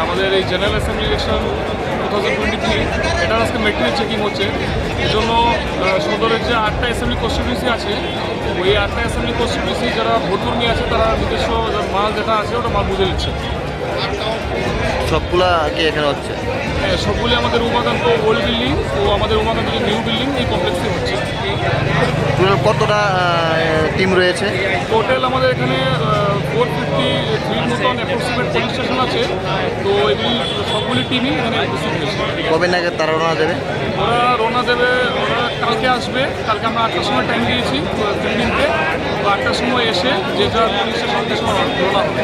আমাদের এই general assembly election 2023 এটার আজকে মেটেরিয়াল চেকিং হচ্ছে। এজন্য সদরের যে 8টা অ্যাসেম্বলি কনস্টিটিউয়েন্সি আছে, ওই 8টা অ্যাসেম্বলি কনস্টিটিউয়েন্সি যারা ভোটকর্মী আছে তারা নিজস্ব মাল যেটা আছে ওটা মাল বুঝে দিচ্ছে। সবগুলা কি এখানে হচ্ছে? হ্যাঁ, সবগুলি আমাদের উমাকান্ত ওল্ড বিল্ডিং ও আমাদের উমাকান্ত যে নিউ বিল্ডিং এই কমপ্লেক্সে হচ্ছে। টোটাল কতটা টিম রয়েছে? টোটাল আমাদের এখানে 453 মতন অ্যাপ্রক্সিমেট পুলিশ স্টেশন আছে। তো এগুলি সবগুলি টিমই এখানে উপস্থিত হয়েছে। কবে নাগাদ তারা রওনা দেবে? ওরা রওনা দেবে, ওরা কালকে আসবে। কালকে আমরা 8টার সময় টাইম দিয়েছি ফিফটিনতে। তো 8টার সময় এসে যেটা পুলিশ স্টেশন থেকে রওনা হবে।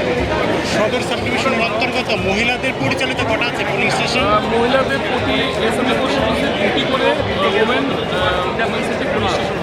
সদর সাব ডিভিশনের অন্তর্গত মহিলাদের পরিচালিত কটা আছে পুলিশ স্টেশন? মহিলাদের প্রতি এসএমএ কনস্টিটিউয়েন্সি 2টি করে ওমেন সিটি পুলিশ স্টেশন